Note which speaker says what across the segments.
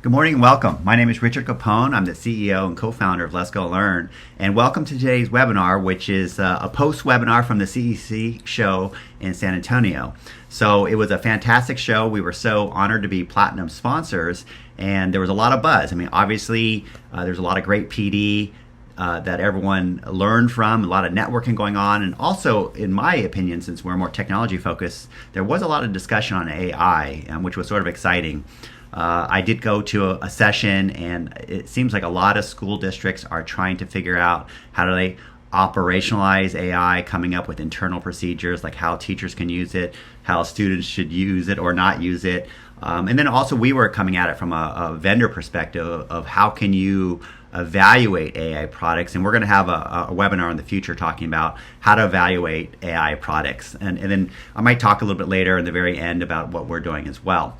Speaker 1: Good morning and welcome. My name is Richard Capone. I'm the CEO and co-founder of sGoLearn. And welcome to today's webinar, which is a post-webinar from the CEC show in San Antonio. So it was a fantastic show. We were so honored to be platinum sponsors, and there was a lot of buzz. I mean, obviously, there's a lot of great PD that everyone learned from, a lot of networking going on, and also, in my opinion, since we're more technology focused, there was a lot of discussion on AI, which was sort of exciting. I did go to a session, and it seems like a lot of school districts are trying to figure out how do they operationalize AI, coming up with internal procedures like how teachers can use it, how students should use it or not use it. And then also we were coming at it from a vendor perspective of how can you evaluate AI products, and we're going to have a webinar in the future talking about how to evaluate AI products. And then I might talk a little bit later in the very end about what we're doing as well.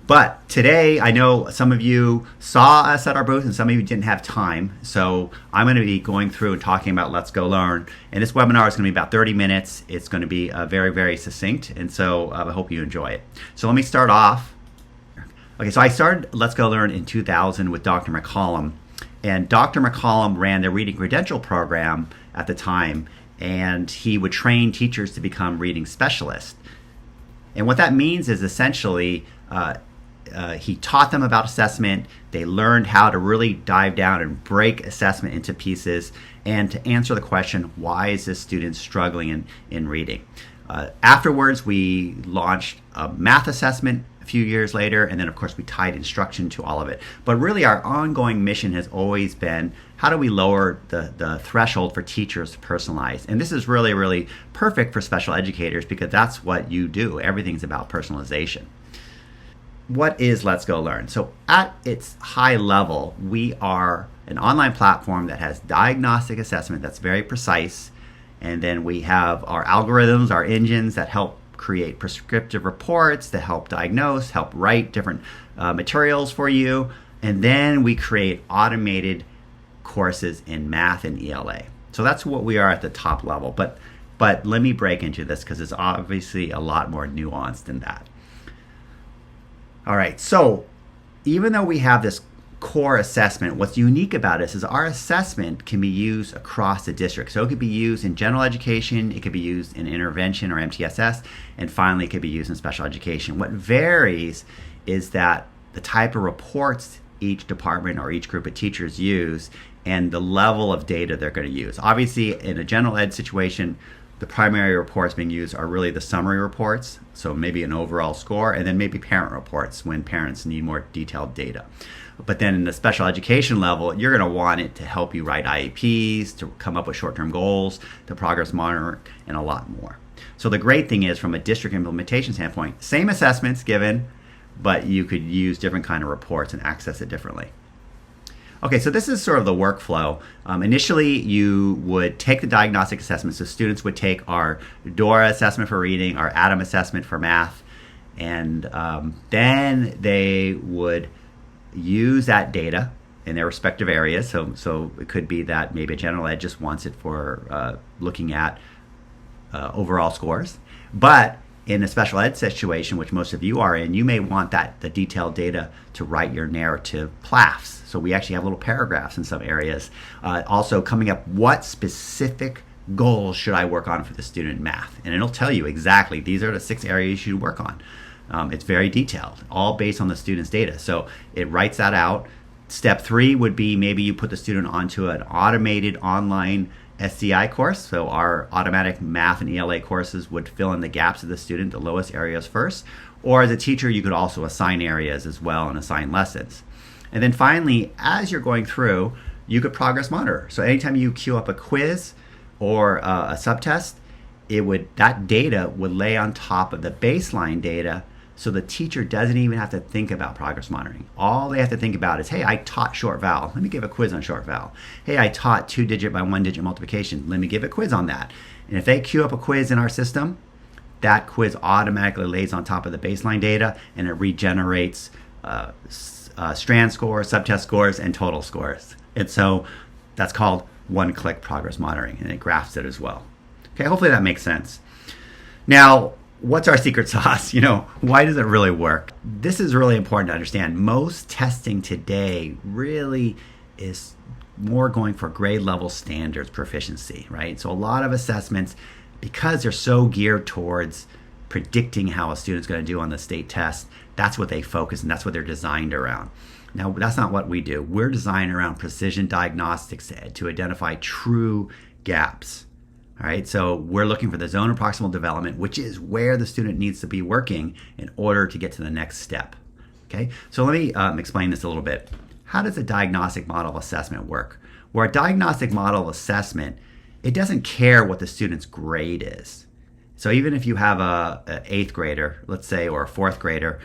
Speaker 1: But today, I know some of you saw us at our booth and some of you didn't have time. So I'm going to be going through and talking about sGoLearn. And this webinar is going to be about 30 minutes. It's going to be very, very succinct. And so I hope you enjoy it. So let me start off. Okay, so I started sGoLearn in 2000 with Dr. McCollum. And Dr. McCollum ran the Reading Credential program at the time. And he would train teachers to become reading specialists. And what that means is essentially he taught them about assessment. They learned how to really dive down and break assessment into pieces and to answer the question, why is this student struggling in reading? Afterwards, we launched a math assessment a few years later, and then of course we tied instruction to all of it. But really our ongoing mission has always been, how do we lower the threshold for teachers to personalize? And this is really, really perfect for special educators because that's what you do. Everything's about personalization. What is sGoLearn? So at its high level, we are an online platform that has diagnostic assessment that's very precise. And then we have our algorithms, our engines that help create prescriptive reports, that help diagnose, help write different materials for you. And then we create automated courses in math and ELA. So that's what we are at the top level. But let me break into this because it's obviously a lot more nuanced than that. All right, so even though we have this core assessment, what's unique about this is our assessment can be used across the district. So it could be used in general education, it could be used in intervention or MTSS, and finally it could be used in special education. What varies is that the type of reports each department or each group of teachers use and the level of data they're going to use. Obviously, in a general ed situation, the primary reports being used are really the summary reports, so maybe an overall score, and then maybe parent reports when parents need more detailed data. But then in the special education level, you're going to want it to help you write IEPs, to come up with short-term goals, to progress monitor, and a lot more. So the great thing is, from a district implementation standpoint, same assessments given, but you could use different kind of reports and access it differently. Okay, so this is sort of the workflow. Initially, you would take the diagnostic assessment. So students would take our DORA assessment for reading, our ADAM assessment for math, and then they would use that data in their respective areas. So it could be that maybe a general ed just wants it for looking at overall scores. But in a special ed situation, which most of you are in, you may want the detailed data to write your narrative PLAFs. So we actually have little paragraphs in some areas. Also coming up, what specific goals should I work on for the student in math? And it'll tell you exactly, these are the 6 areas you should work on. It's very detailed, all based on the student's data. So it writes that out. Step 3 would be maybe you put the student onto an automated online SCI course. So our automatic math and ELA courses would fill in the gaps of the student, the lowest areas first. Or as a teacher, you could also assign areas as well and assign lessons. And then finally, as you're going through, you could progress monitor. So anytime you queue up a quiz or a subtest, that data would lay on top of the baseline data, so the teacher doesn't even have to think about progress monitoring. All they have to think about is, hey, I taught short vowel. Let me give a quiz on short vowel. Hey, I taught 2-digit by 1-digit multiplication. Let me give a quiz on that. And if they queue up a quiz in our system, that quiz automatically lays on top of the baseline data, and it regenerates strand scores, subtest scores, and total scores. And so that's called one-click progress monitoring, and it graphs it as well. Okay, hopefully that makes sense. Now, what's our secret sauce? Why does it really work? This is really important to understand. Most testing today really is more going for grade level standards proficiency, right? So a lot of assessments, because they're so geared towards predicting how a student's going to do on the state test, that's what they focus and that's what they're designed around. Now, that's not what we do. We're designed around precision diagnostics to identify true gaps. All right, so we're looking for the zone of proximal development, which is where the student needs to be working in order to get to the next step. Okay, so let me explain this a little bit. How does a diagnostic model of assessment work? Where a diagnostic model of assessment, it doesn't care what the student's grade is. So even if you have an 8th grader, let's say, or a 4th grader,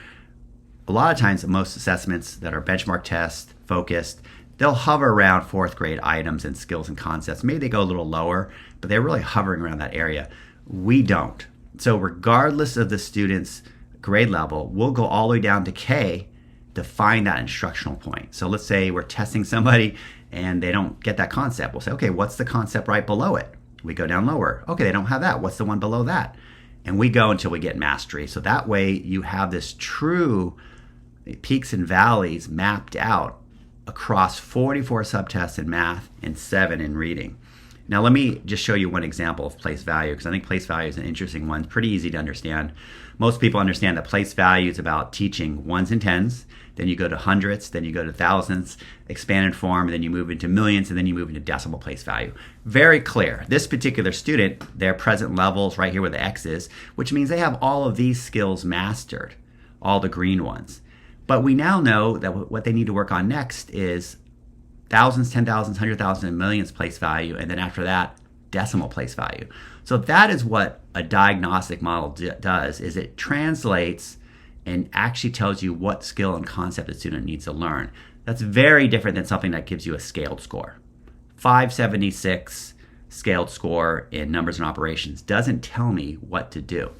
Speaker 1: a lot of times most assessments that are benchmark test focused, they'll hover around 4th grade items and skills and concepts. Maybe they go a little lower, but they're really hovering around that area. We don't. So regardless of the student's grade level, we'll go all the way down to K to find that instructional point. So let's say we're testing somebody and they don't get that concept. We'll say, okay, what's the concept right below it? We go down lower. Okay, they don't have that. What's the one below that? And we go until we get mastery. So that way you have this true peaks and valleys mapped out across 44 subtests in math and 7 in reading. Now let me just show you one example of place value, because I think place value is an interesting one. It's pretty easy to understand. Most people understand that place value is about teaching ones and tens, then you go to hundreds, then you go to thousands, expanded form, and then you move into millions, and then you move into decimal place value. Very clear. This particular student, their present levels right here where the X is, which means they have all of these skills mastered, all the green ones. But we now know that what they need to work on next is thousands, 10,000s, 100,000, and millions place value, and then after that, decimal place value. So that is what a diagnostic model does, is it translates and actually tells you what skill and concept the student needs to learn. That's very different than something that gives you a scaled score. 576 scaled score in numbers and operations doesn't tell me what to do.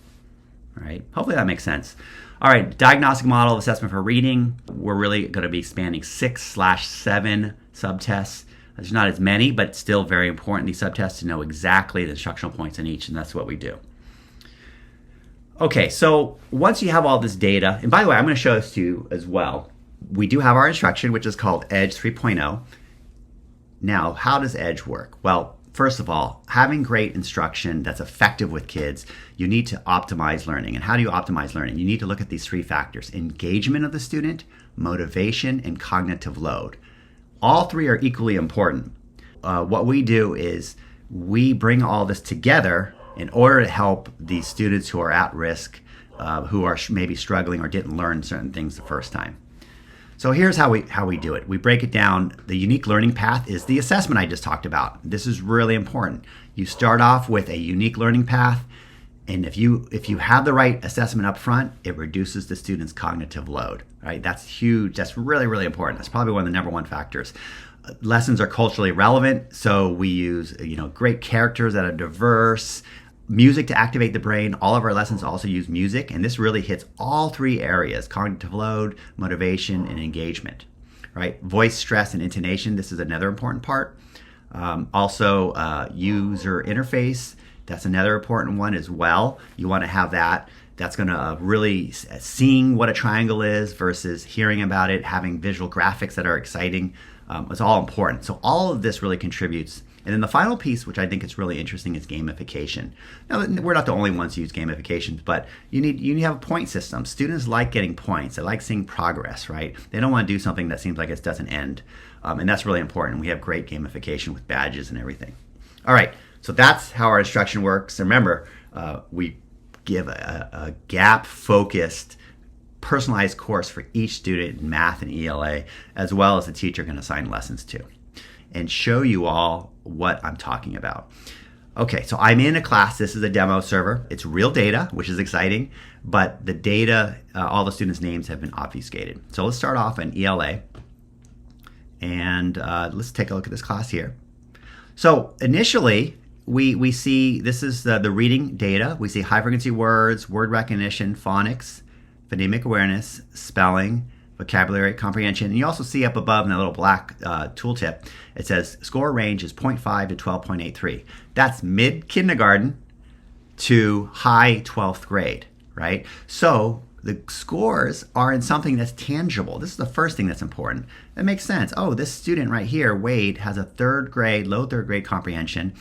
Speaker 1: All right, hopefully that makes sense. All right, diagnostic model of assessment for reading. We're really going to be expanding 6/7 subtests. There's not as many, but still very important, these subtests, to know exactly the instructional points in each, and that's what we do. Okay, so once you have all this data, and by the way, I'm going to show this to you as well. We do have our instruction, which is called EDGE 3.0. Now, how does EDGE work? Well, first of all, having great instruction that's effective with kids, you need to optimize learning. And how do you optimize learning? You need to look at these 3 factors: engagement of the student, motivation, and cognitive load. All 3 are equally important. What we do is we bring all this together in order to help these students who are at risk, who are maybe struggling or didn't learn certain things the first time. So here's how we do it. We break it down. The unique learning path is the assessment I just talked about. This is really important. You start off with a unique learning path, and if you have the right assessment up front, it reduces the student's cognitive load. Right? That's huge. That's really, really important. That's probably one of the number 1 factors. Lessons are culturally relevant, so we use great characters that are diverse. Music to activate the brain. All of our lessons also use music, and this really hits all 3 areas: cognitive load, motivation, and engagement. Right? Voice, stress, and intonation. This is another important part. Also, user interface. That's another important one as well. You want to have that. That's going to really seeing what a triangle is versus hearing about it, having visual graphics that are exciting. It's all important. So all of this really contributes. And then the final piece, which I think is really interesting, is gamification. Now, we're not the only ones who use gamification, but you need to have a point system. Students like getting points. They like seeing progress, right? They don't want to do something that seems like it doesn't end. And that's really important. We have great gamification with badges and everything. All right, so that's how our instruction works. And remember, we give a gap-focused, personalized course for each student in math and ELA, as well as the teacher can assign lessons to, and show you all what I'm talking about. Okay, so I'm in a class. This is a demo server. It's real data, which is exciting, but the data, all the students' names have been obfuscated. So let's start off in ELA, and let's take a look at this class here. So initially, we see, this is the reading data. We see high frequency words, word recognition, phonics, phonemic awareness, spelling, vocabulary comprehension. And you also see up above in the little black tooltip, it says score range is 0.5 to 12.83. That's mid-kindergarten to high 12th grade, right? So the scores are in something that's tangible. This is the first thing that's important. That makes sense. Oh, this student right here, Wade, has a low third grade comprehension.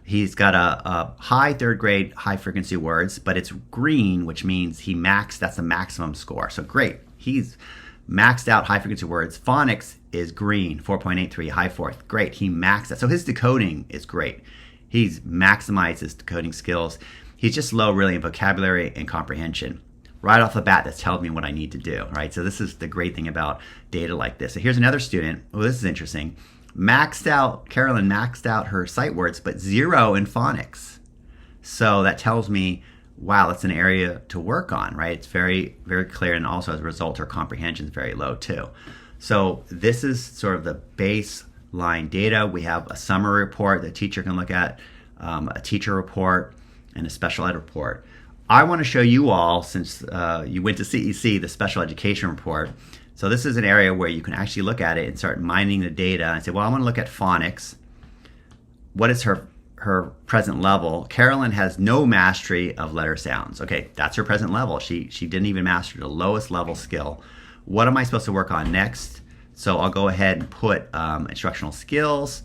Speaker 1: He's got a high third grade, high frequency words, but it's green, which means that's the maximum score. So great. He's maxed out high frequency words. Phonics is green, 4.83, high fourth. Great. He maxed that. So his decoding is great. He's maximized his decoding skills. He's just low really in vocabulary and comprehension. Right off the bat, that's telling me what I need to do, right? So this is the great thing about data like this. So here's another student. Oh, this is interesting. Carolyn maxed out her sight words, but 0 in phonics. So that tells me, wow, that's an area to work on, right? It's very, very clear. And also as a result, her comprehension is very low too. So this is sort of the baseline data. We have a summary report the teacher can look at, a teacher report, and a special ed report. I want to show you all, since you went to CEC, the special education report. So this is an area where you can actually look at it and start mining the data and say, well, I want to look at phonics. What is her present level? Carolyn has no mastery of letter sounds. Okay, that's her present level. She didn't even master the lowest level skill. What am I supposed to work on next? So I'll go ahead and put instructional skills.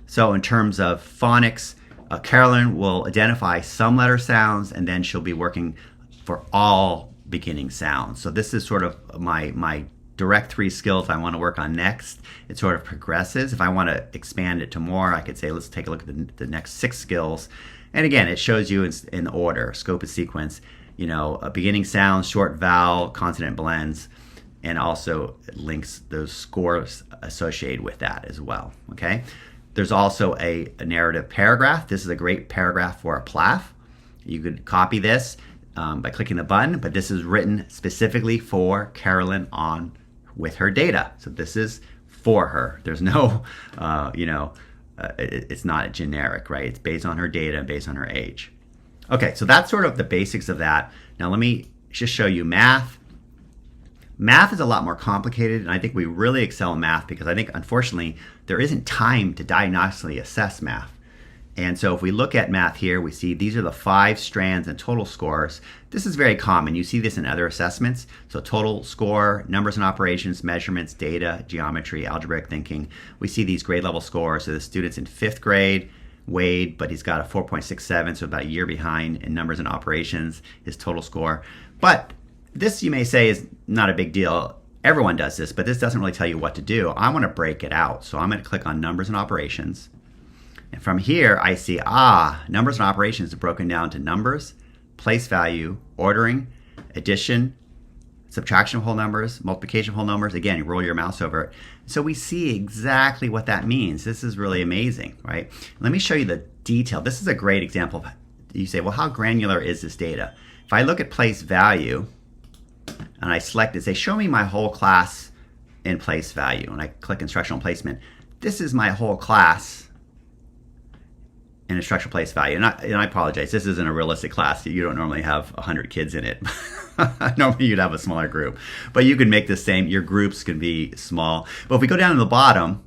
Speaker 1: So in terms of phonics, Carolyn will identify some letter sounds, and then she'll be working for all beginning sounds. So this is sort of my direct 3 skills I want to work on next. It sort of progresses. If I want to expand it to more, I could say, let's take a look at the next 6 skills. And again, it shows you in order, scope and sequence, beginning sounds, short vowel, consonant blends, and also it links those scores associated with that as well, okay? There's also a narrative paragraph. This is a great paragraph for a PLAF. You could copy this by clicking the button, but this is written specifically for Carolyn with her data. So this is for her. There's no, it's not generic, right? It's based on her data and based on her age. Okay, so that's sort of the basics of that. Now let me just show you math. Math is a lot more complicated, and I think we really excel in math because I think, unfortunately, there isn't time to diagnostically assess math. And so if we look at math here, we see these are the 5 strands and total scores. This is very common. You see this in other assessments. So total score, numbers and operations, measurements, data, geometry, algebraic thinking. We see these grade level scores. So the student's in 5th grade, Wade, but he's got a 4.67, so about a year behind in numbers and operations, his total score. But this, you may say, is not a big deal. Everyone does this, but this doesn't really tell you what to do. I want to break it out. So I'm going to click on numbers and operations. And from here, I see, numbers and operations are broken down to numbers, place value, ordering, addition, subtraction of whole numbers, multiplication of whole numbers. Again, you roll your mouse over it. So we see exactly what that means. This is really amazing, right? Let me show you the detail. This is a great example. You say, well, how granular is this data? If I look at place value and I select it, say, show me my whole class in place value, and I click instructional placement, this is my whole class in instructional place value. And I apologize, this isn't a realistic class. You don't normally have 100 kids in it. Normally you'd have a smaller group. But you can make the same, your groups can be small. But if we go down to the bottom,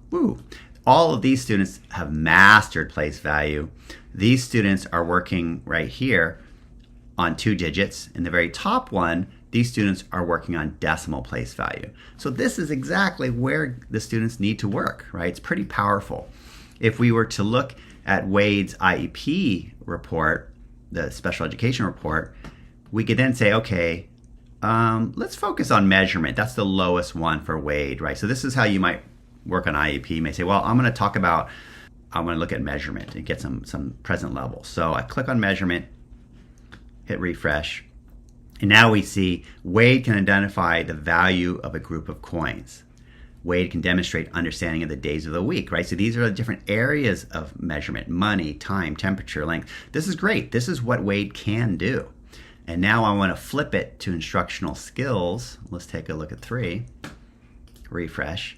Speaker 1: all of these students have mastered place value. These students are working right here on 2 digits. In the very top one, these students are working on decimal place value. So this is exactly where the students need to work, right? It's pretty powerful. If we were to look at Wade's IEP report, the special education report, we could then say, okay, let's focus on measurement. That's the lowest one for Wade, right? So this is how you might work on IEP. You may say, well, I'm going to look at measurement and get some present levels. So I click on measurement, hit refresh, and now we see Wade can identify the value of a group of coins. Wade can demonstrate understanding of the days of the week, right? So these are the different areas of measurement: money, time, temperature, length. This is great. This is what Wade can do. And now I want to flip it to instructional skills. Let's take a look at 3. Refresh.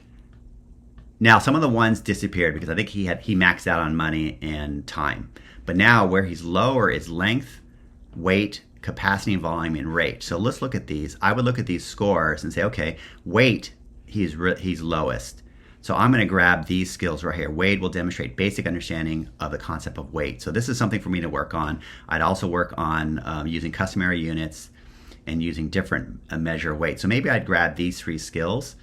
Speaker 1: Now some of the ones disappeared because I think he maxed out on money and time. But now where he's lower is length, weight, capacity and volume, and rate. So let's look at these. I would look at these scores and say, okay, weight, he's lowest. So I'm going to grab these skills right here. Wade will demonstrate basic understanding of the concept of weight. So this is something for me to work on. I'd also work on using customary units and using different measure of weight. So maybe I'd grab these 3 skills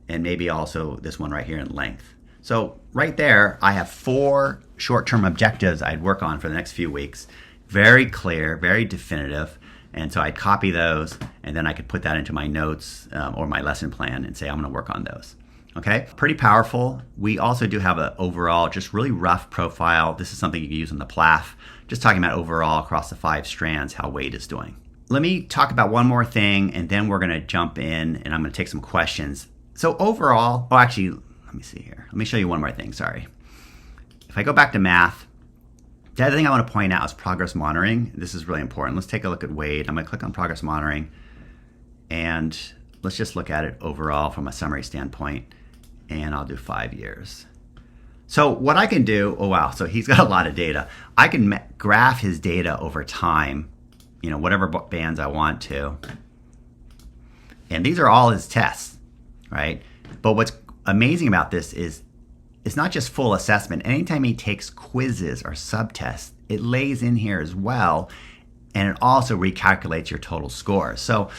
Speaker 1: and maybe also this one right here in length. So right there, I have 4 short-term objectives I'd work on for the next few weeks. Very clear, very definitive. And so I'd copy those, and then I could put that into my notes or my lesson plan and say, I'm going to work on those. Okay, pretty powerful. We also do have an overall, just really rough profile. This is something you can use in the PLAF. Just talking about overall across the 5 strands, how Wade is doing. Let me talk about one more thing, and then we're going to jump in, and I'm going to take some questions. So overall, oh, actually, let me see here. Let me show you one more thing, sorry. If I go back to math, the other thing I want to point out is progress monitoring. This is really important. Let's take a look at Wade. I'm going to click on progress monitoring, and let's just look at it overall from a summary standpoint, and I'll do 5 years. So what I can do, oh wow, so he's got a lot of data. I can graph his data over time, you know, whatever bands I want to. And these are all his tests, right? But what's amazing about this is it's not just full assessment. Anytime he takes quizzes or subtests, it lays in here as well, and it also recalculates your total score. So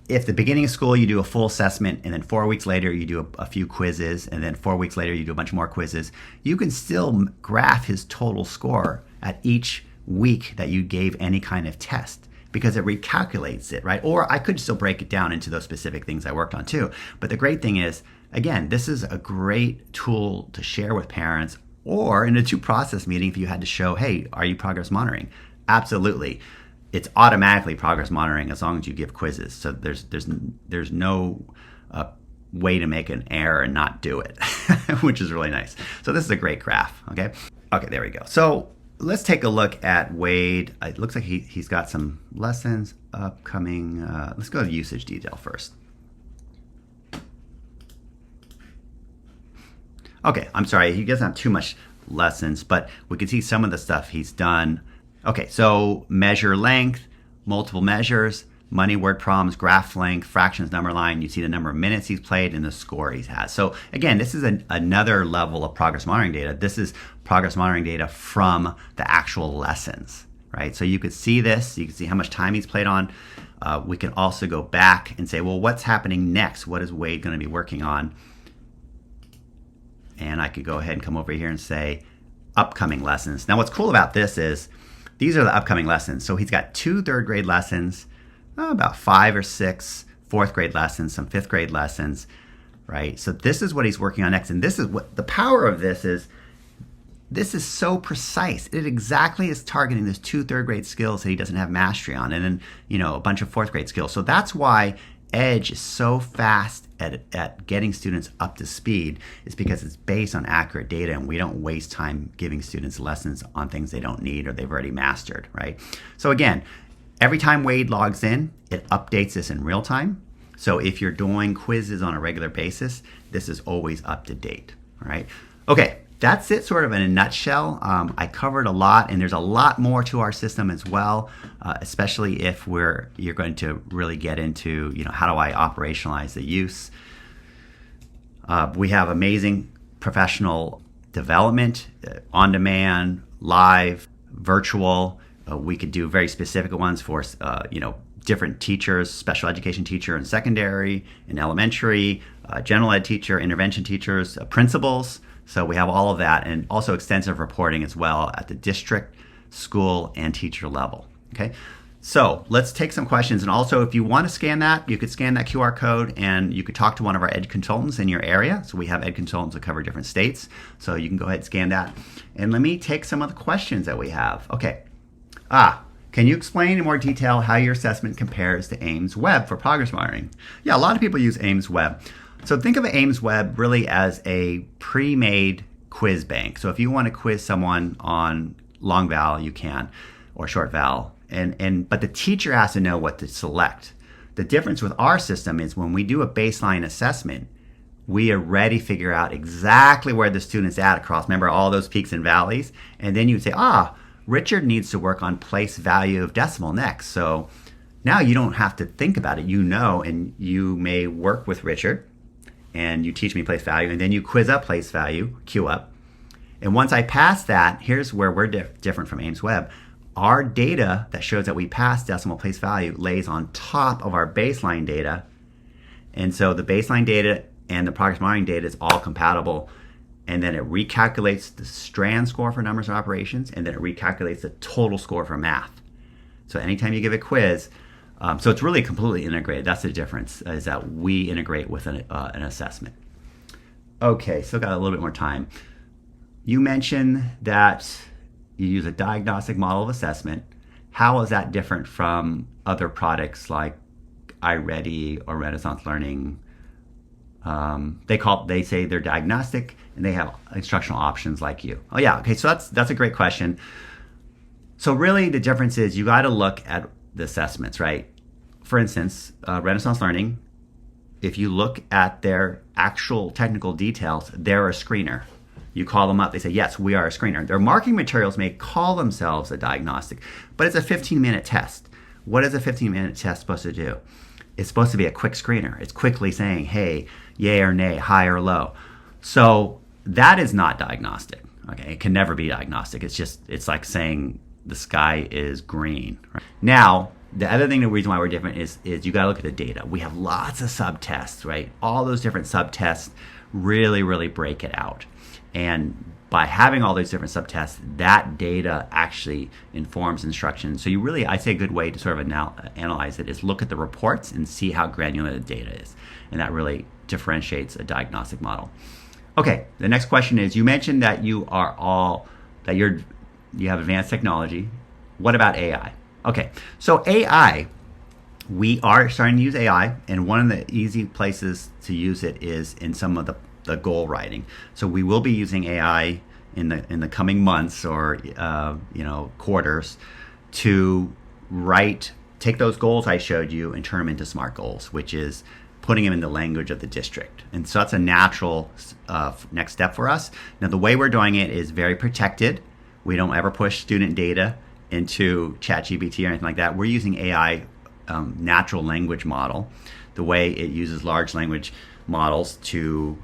Speaker 1: if the beginning of school you do a full assessment, and then 4 weeks later you do a few quizzes, and then 4 weeks later you do a bunch more quizzes, you can still graph his total score at each week that you gave any kind of test, because it recalculates it, right? Or I could still break it down into those specific things I worked on too. But the great thing is, again, this is a great tool to share with parents, or in a 2-process meeting if you had to show, hey, are you progress monitoring? Absolutely. It's automatically progress monitoring as long as you give quizzes. So there's no way to make an error and not do it, which is really nice. So this is a great graph, okay? Okay, there we go. So let's take a look at Wade. It looks like he's got some lessons upcoming. Let's go to usage detail first. Okay, I'm sorry, he doesn't have too much lessons, but we can see some of the stuff he's done. Okay, so measure length, multiple measures, money word problems, graph length, fractions, number line. You see the number of minutes he's played and the score he has. So again, this is another level of progress monitoring data. This is progress monitoring data from the actual lessons, right? So you could see this, you can see how much time he's played on. We can also go back and say, well, what's happening next? What is Wade going to be working on? And I could go ahead and come over here and say upcoming lessons. Now what's cool about this is these are the upcoming lessons. So he's got 2 3rd grade lessons, about 5 or 6 4th grade lessons, some 5th grade lessons, right? So this is what he's working on next. And this is what the power of this is so precise. It exactly is targeting those 2 3rd grade skills that he doesn't have mastery on, and then, you know, a bunch of 4th grade skills. So that's why Edge is so fast at getting students up to speed, is because it's based on accurate data, and we don't waste time giving students lessons on things they don't need or they've already mastered, right? So again, every time Wade logs in, it updates this in real time. So if you're doing quizzes on a regular basis, this is always up to date, all right? Okay, that's it sort of in a nutshell. I covered a lot, and there's a lot more to our system as well, especially if you're going to really get into, you know, how do I operationalize the use? We have amazing professional development, on-demand, live, virtual. We could do very specific ones for, you know, different teachers, special education teacher in secondary, in elementary, general ed teacher, intervention teachers, principals. So we have all of that, and also extensive reporting as well at the district, school, and teacher level. Okay, so let's take some questions. And also, if you want to scan that, you could scan that QR code and you could talk to one of our ed consultants in your area. So we have ed consultants that cover different states. So you can go ahead and scan that. And let me take some of the questions that we have. Okay. Can you explain in more detail how your assessment compares to Ames Web for progress monitoring? Yeah, a lot of people use Ames Web. So think of Ames Web really as a pre-made quiz bank. So if you want to quiz someone on long vowel, you can, or short vowel. But the teacher has to know what to select. The difference with our system is when we do a baseline assessment, we already figure out exactly where the student's at across, remember, all those peaks and valleys. And then you would say, Richard needs to work on place value of decimal next. So now you don't have to think about it, you know, and you may work with Richard and you teach me place value, and then you quiz up place value, Q up. And once I pass that, here's where we're different from Ames Web. Our data that shows that we passed decimal place value lays on top of our baseline data. And so the baseline data and the progress monitoring data is all compatible. And then it recalculates the strand score for numbers and operations, and then it recalculates the total score for math. So anytime you give a quiz, so it's really completely integrated. That's the difference, is that we integrate with an assessment. Okay, still got a little bit more time. You mentioned that you use a diagnostic model of assessment. How is that different from other products like iReady or Renaissance Learning? They say they're diagnostic and they have instructional options like you. Oh yeah, okay, so that's a great question. So really the difference is you got to look at the assessments, right? For instance, Renaissance Learning, if you look at their actual technical details, they're a screener. You call them up, they say, yes, we are a screener. Their marketing materials may call themselves a diagnostic, but it's a 15-minute test. What is a 15-minute test supposed to do? It's supposed to be a quick screener. It's quickly saying, hey, yay or nay, high or low. So that is not diagnostic. Okay, it can never be diagnostic. It's like saying the sky is green. Right? Now, the other thing, the reason why we're different is you got to look at the data. We have lots of subtests, right? All those different subtests really, really break it out. And by having all these different subtests, that data actually informs instruction. So I'd say a good way to sort of analyze it is look at the reports and see how granular the data is. And that really differentiates a diagnostic model. Okay, the next question is, you mentioned that you have advanced technology. What about AI? Okay, so AI, we are starting to use AI, and one of the easy places to use it is in some of the goal writing. So we will be using AI in the coming months or quarters to take those goals I showed you and turn them into SMART goals, which is putting them in the language of the district. And so that's a natural next step for us. Now the way we're doing it is very protected. We don't ever push student data into ChatGPT or anything like that. We're using AI natural language model, the way it uses large language models to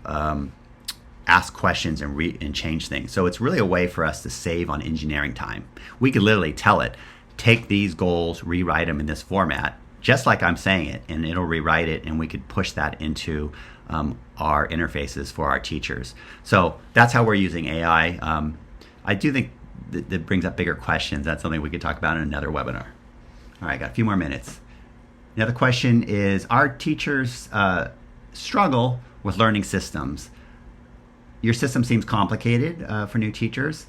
Speaker 1: ask questions and change things. So it's really a way for us to save on engineering time. We could literally tell it, take these goals, rewrite them in this format, just like I'm saying it, and it'll rewrite it, and we could push that into our interfaces for our teachers. So that's how we're using AI. I do think that brings up bigger questions. That's something we could talk about in another webinar. All right, got a few more minutes. Another question is, our teachers struggle with learning systems. Your system seems complicated for new teachers.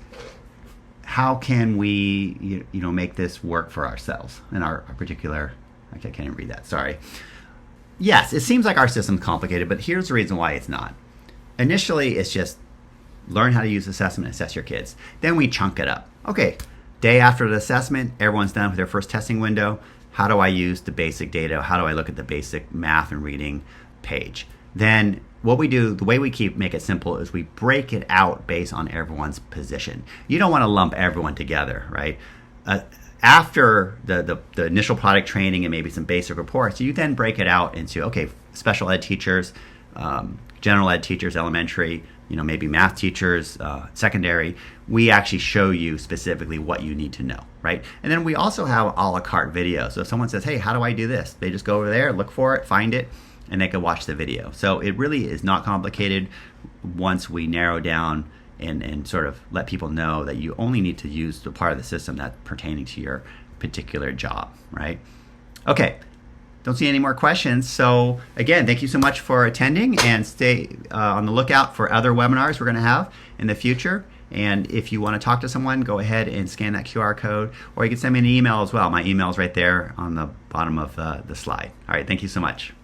Speaker 1: How can we make this work for ourselves in our particular, I can't even read that, sorry. Yes, it seems like our system's complicated, but here's the reason why it's not. Initially, it's just learn how to use assessment and assess your kids. Then we chunk it up. Okay, day after the assessment, everyone's done with their first testing window. How do I use the basic data? How do I look at the basic math and reading page? Then what we do, the way we make it simple, is we break it out based on everyone's position. You don't want to lump everyone together, right? After the initial product training and maybe some basic reports, you then break it out into, okay, special ed teachers, general ed teachers, elementary, maybe math teachers, secondary. We actually show you specifically what you need to know, right? And then we also have a la carte videos. So if someone says, hey, how do I do this? They just go over there, look for it, find it, and they can watch the video. So it really is not complicated once we narrow down and sort of let people know that you only need to use the part of the system that's pertaining to your particular job, right? Okay, don't see any more questions. So again, thank you so much for attending, and stay on the lookout for other webinars we're gonna have in the future. And if you wanna talk to someone, go ahead and scan that QR code, or you can send me an email as well. My email is right there on the bottom of the slide. All right, thank you so much.